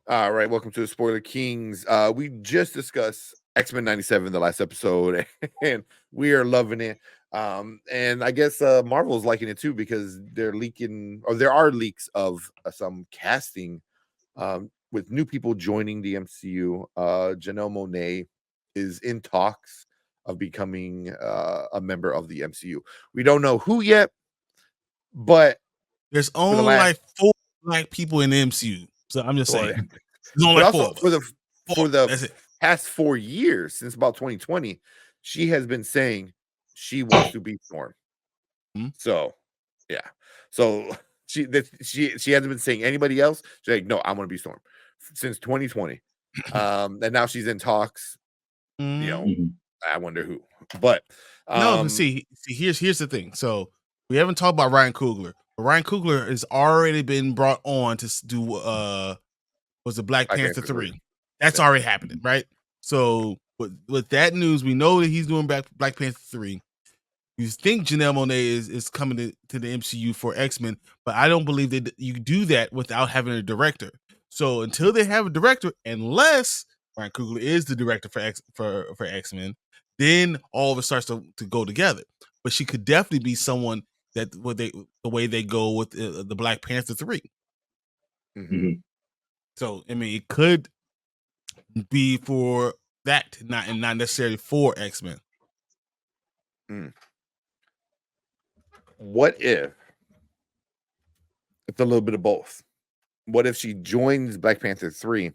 All right, welcome to the Spoiler Kings. We just discussed X-Men 97 the last episode, and we are loving it. And I guess Marvel's liking it too because they're leaking, or there are leaks of some casting with new people joining the MCU. Janelle Monáe is in talks of becoming a member of the MCU. We don't know who yet, but There's for the only last like 4 black people in the MCU. So I'm just or saying. There's only but like also 4 of us. 4. for the That's it. past 4 years since about 2020, she has been saying she wants to be Storm. Mhm. So yeah, so she hasn't been saying anybody else. She's like, no, I want to be Storm since 2020. And now she's in talks. You Mhm. know, Mhm. I wonder who, but No, but see, here's the thing. So we haven't talked about Ryan Coogler. But Ryan Coogler has already been brought on to do was it Black Black Panther Panther 3. 3. That's already happening, right? So with that news, we know that he's doing Black Panther 3. You think Janelle Monáe is coming to the MCU for X-Men, but I don't believe that you do that without having a director. So until they have a director, unless Ryan Coogler is the director for X-Men, then all of it starts to go together. But she could definitely be someone that the way they go with the Black Panther 3. Mhm. So I mean, it could be for that, not necessarily for X-Men. What if it's a little bit of both? What if she joins Black Panther 3,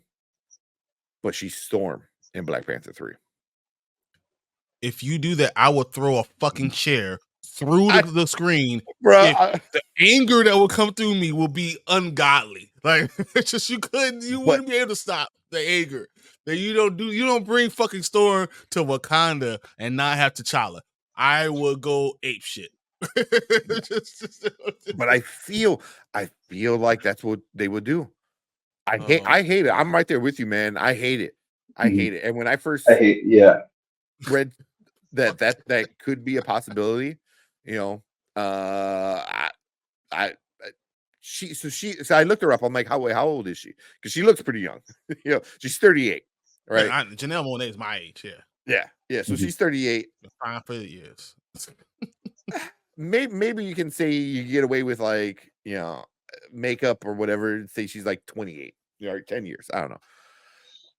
but she's Storm in Black Panther 3? If you do that, I will throw a fucking chair through the screen. Bro, The anger that will come through me will be ungodly. Like it's just you wouldn't be able to stop the anger. That you don't bring fucking Storm to Wakanda and not have T'Challa. I will go ape shit. but I feel like that's what they would do. I Uh-huh. hate it. I'm right there with you, man. I hate it. I Mhm. hate it. And when I first Yeah. read that could be a possibility, you know, I so I looked her up. I'm like, how old is she? Because she looks pretty young. You know, she's 38, right? Janelle Monáe is my age, yeah. Yeah. So Mhm. she's 38. Fine for the years. Maybe you can say you get away with like, makeup or whatever. Say she's like 28, 10 years. I don't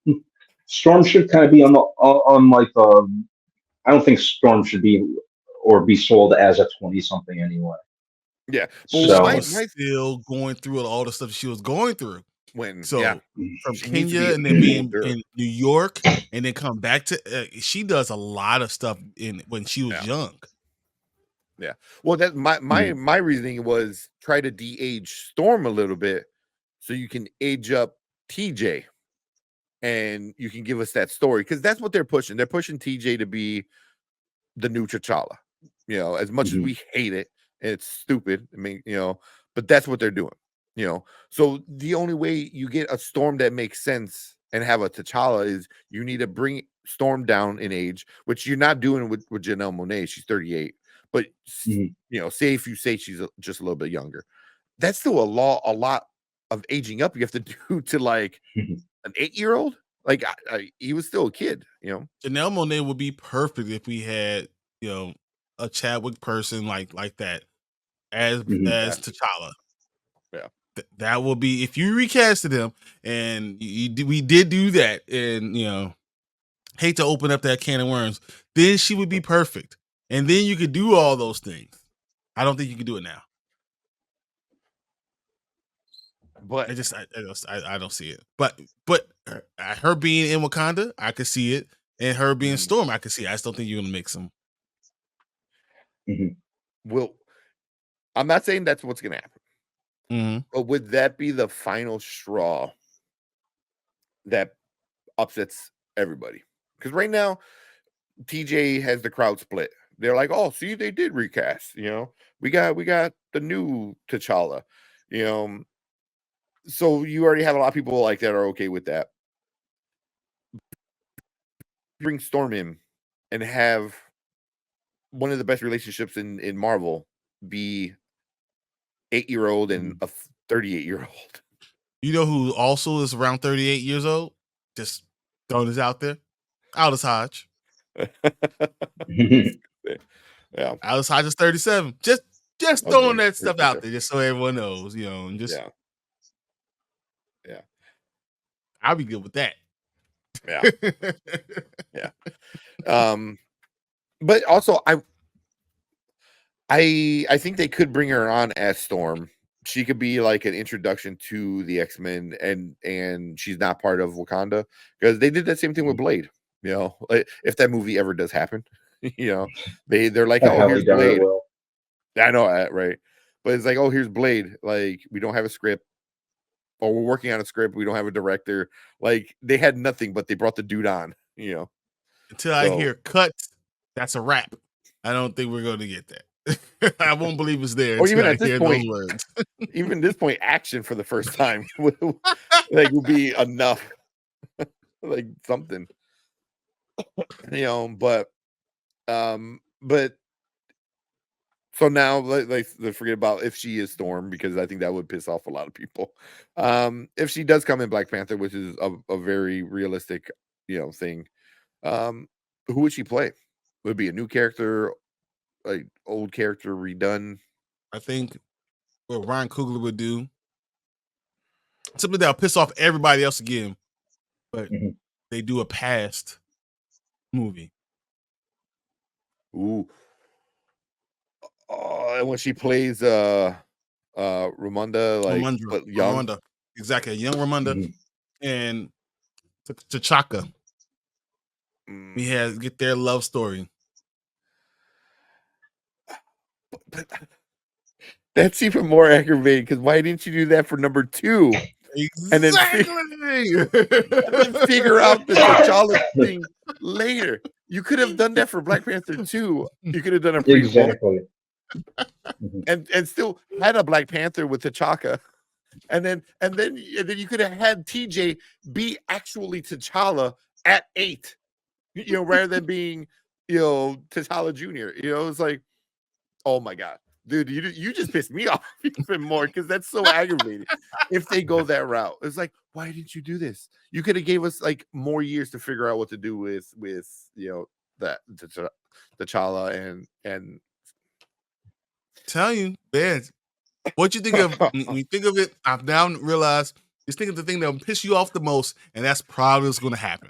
know. Storm should kind of be on like I don't think Storm should be or be sold as a 20 something anyway. Yeah. Well, She So was still going through all the stuff she was going through. when So from she needs to Kenya be and then being older. in New York and then come back to she does a lot of stuff when she was young. Yeah. Well, that my reasoning was try to de-age Storm a little bit so you can age up TJ and you can give us that story because that's what they're pushing. They're pushing TJ to be the new T'Challa. As much as we hate it and it's stupid. I mean, but that's what they're doing. So the only way you get a Storm that makes sense and have a T'Challa is you need to bring Storm down in age, which you're not doing with Janelle Monáe. She's 38. But say if you say she's just a little bit younger, that's still a lot of aging up you have to do to like an 8-year-old. Like he was still a kid. Janelle Monáe would be perfect if we had a Chadwick person like that as T'Challa. Yeah. That will be if you recasted him, and we did do that, and hate to open up that can of worms. Then she would be perfect, and then you could do all those things. I don't think you can do it now. But I don't see it. But her being in Wakanda, I could see it, and her being Storm, I could see it. I just don't think you're gonna mix them. Well, I'm not saying that's what's gonna happen. But would that be the final straw that upsets everybody? Because right now, TJ has the crowd split. They're like, "Oh, see, they did recast. We got the new T'Challa. So you already have a lot of people like that are okay with that. Bring Storm in and have one of the best relationships in Marvel be 8-year-old and a 38-year-old. You know who also is around 38 years old? Just throwing this out there. Aldous Hodge. Yeah. Aldous Hodge is 37. Just Okay, throwing that sure, stuff sure, out sure. there, just so everyone knows, you know, and just Yeah. Yeah. I'll be good with that. Yeah. But also I think they could bring her on as Storm. She could be like an introduction to the X-Men, and she's not part of Wakanda, because they did that same thing with Blade. You know, like, if that movie ever does happen, you know, they're like, oh, Halle here's done it Blade. well. I know that, right? But it's like, oh, here's Blade. Like, we don't have a script, or we're working on a script. We don't have a director. Like, they had nothing, but they brought the dude on. You know, Until I hear cuts, that's a wrap. I don't think we're going to get that. I won't believe it's there or until even I at this hear point, those words. even this point, action for the first time like would be enough, like something, you know. But so now let's forget about if she is Storm, because I think that would piss off a lot of people. If she does come in Black Panther, which is a very realistic, you know, thing, who would she play? Would it be a new character, like old character redone? I think what Ryan Coogler would do, something that'll piss off everybody else again, but they do a past movie. Ooh. And when she plays Ramonda, like, but young. Ramonda. Exactly. A young Ramonda and T'Chaka. We get their love story. But that's even more aggravating, because why didn't you do that for number 2? And then figure out the T'Challa thing later. You could have done that for Black Panther 2. You could have done a prequel. Exactly. And still had a Black Panther with T'Chaka. And then you could have had TJ be actually T'Challa at 8. You know, rather than being, you know, T'Challa Jr. You know, it's like, oh my God. Dude, you just pissed me off even more, because that's so aggravating. If they go that route, it's like, why didn't you do this? You could have gave us like more years to figure out what to do with you know, that T'Challa and tell you, man, what you think of when you think of it, I've now realized just think of the thing that will piss you off the most, and that's probably what's going to happen.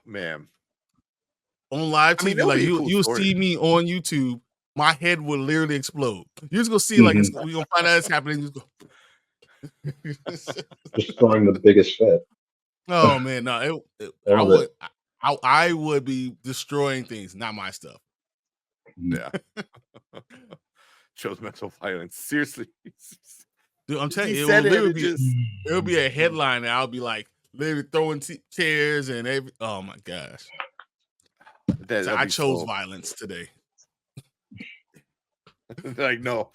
Man. On live TV, like you'll see me on YouTube, my head will literally explode. You're just gonna see like we're gonna find out it's happening. Just throwing the biggest fit. Oh man, no, I would be destroying things, not my stuff. Yeah. Shows mental violence. Seriously. Dude, I'm telling you, it would be a headline, and I'll be like literally throwing chairs and every. Oh my gosh. So I chose violence today. Like, no,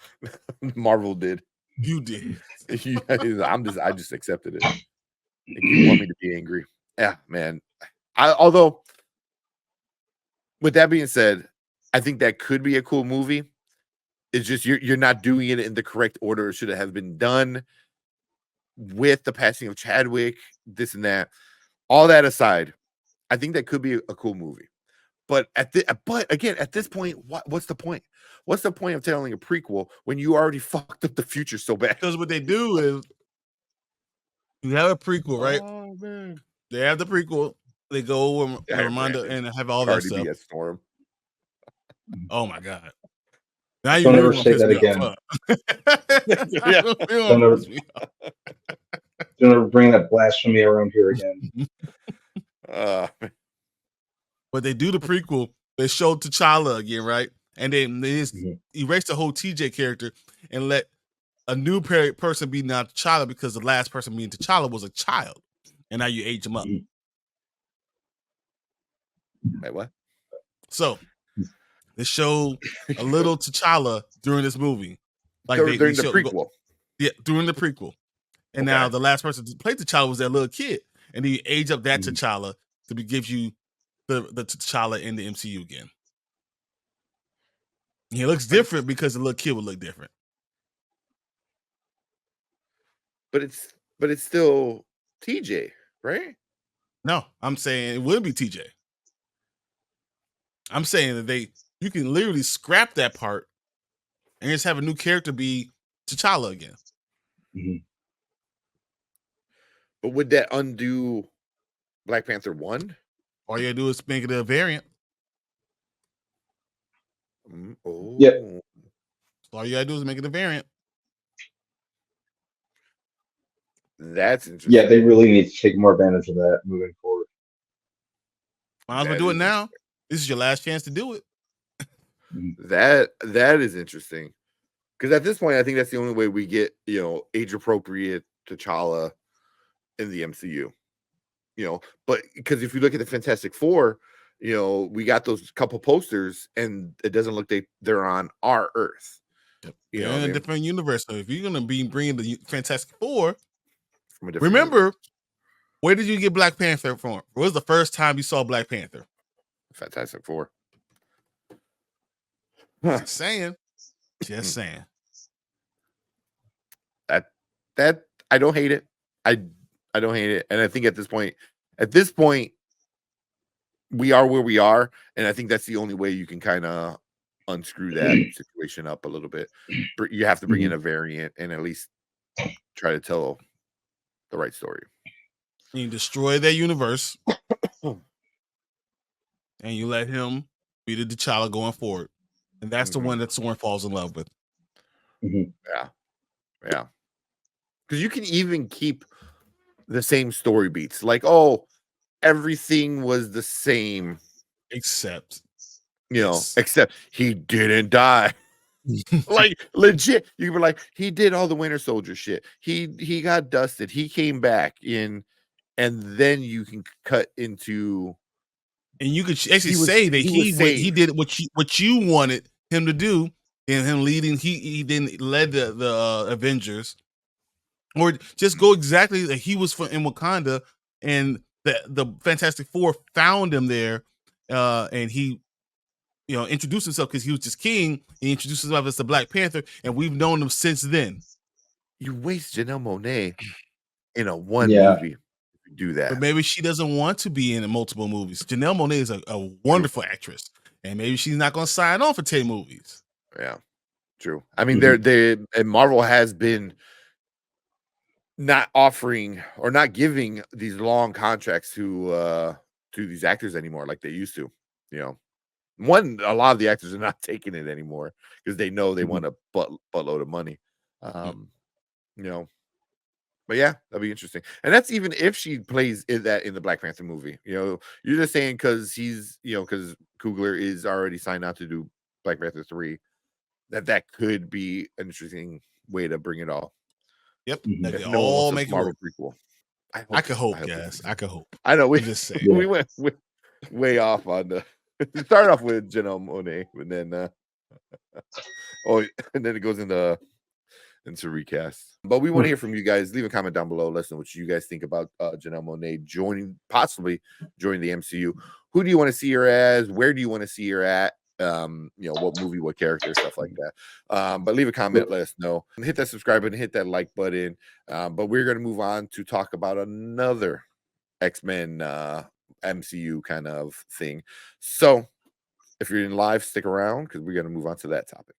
Marvel did. You did. I just accepted it. You want me to be angry? Yeah, man. Although, with that being said, I think that could be a cool movie. It's just you're not doing it in the correct order it should have been done. With the passing of Chadwick, this and that, all that aside, I think that could be a cool movie. But again, at this point, what's the point? What's the point of telling a prequel when you already fucked up the future so bad? Because what they do is you have a prequel, right? Oh man, they have the prequel. They go over Ramonda and have all that stuff. Storm. Oh my God! Now you don't ever really say that again. Don't ever bring that blasphemy around here again. But they do the prequel. They show T'Challa again, right? And they just erase the whole TJ character and let a new person be now T'Challa, because the last person being T'Challa was a child, and now you age him up. Wait, what? So they show a little T'Challa during this movie, like during the prequel. During the prequel. And now the last person to play T'Challa was that little kid, and then you age up that T'Challa to give you the T'Challa in the MCU again. He looks different because the little kid would look different. but it's still TJ, right? No, I'm saying it would be TJ. I'm saying that you can literally scrap that part and just have a new character be T'Challa again. Mhm. But would that undo Black Panther 1? All you gotta do is make it a variant. Oh, Yeah. All you gotta do is make it a variant. that's interesting. Yeah, they really need to take more advantage of that moving forward. Might as well That do it is now. This is your last chance to do it. That is interesting, because at this point, I think that's the only way we get age appropriate T'Challa in the MCU. But because if you look at the Fantastic Four, we got those couple posters, and it doesn't look they're on our Earth. They're in a different universe. So if you're gonna be bringing the Fantastic Four, from a different remember, universe. where did you get Black Panther from? What was the first time you saw Black Panther? Fantastic Four. Just saying. Just saying. That I don't hate it. I don't hate it, and I think at this point, we are where we are, and I think that's the only way you can kind of unscrew that situation up a little bit. You have to bring in a variant and at least try to tell the right story. You destroy their universe, and you let him be the T'Challa going forward, and that's the one that Soren falls in love with. Yeah, because you can even keep the same story beats, like everything was the same, except he didn't die. Like legit, you can be like, he did all the Winter Soldier shit. He got dusted. He came back in, and then you can cut into, and you could actually say that he did what you wanted him to do, and him leading. He then led the Avengers, or just go exactly like he was in Wakanda, and the Fantastic Four found him there, and he introduced himself because he was just king. He introduced himself as the Black Panther, and we've known him since then. You waste Janelle Monáe in a movie. If you do that, but maybe she doesn't want to be in multiple movies. Janelle Monáe is a wonderful actress, and maybe she's not going to sign on for 10 movies. Yeah, true. I mean, and Marvel has been not offering or not giving these long contracts to these actors anymore like they used to. A lot of the actors are not taking it anymore because they know they want a buttload of money. But yeah, that'd be interesting. And that's even if she plays in the Black Panther movie. You're just saying because because Coogler is already signed out to do Black Panther 3, that could be an interesting way to bring it all. Yep. All make Marvel prequel. I could hope, guys. I could hope. I know we just say we went way off on the start off with Janelle Monáe, and then and then it goes into recast. But we want to hear from you guys. Leave a comment down below. Let us know what you guys think about Janelle Monáe possibly joining the MCU. Who do you want to see her as? Where do you want to see her at? What movie, what character, stuff like that. But leave a comment, let us know. And hit that subscribe button, hit that like button. But we're going to move on to talk about another X-Men MCU kind of thing. So if you're in live, stick around because we're going to move on to that topic.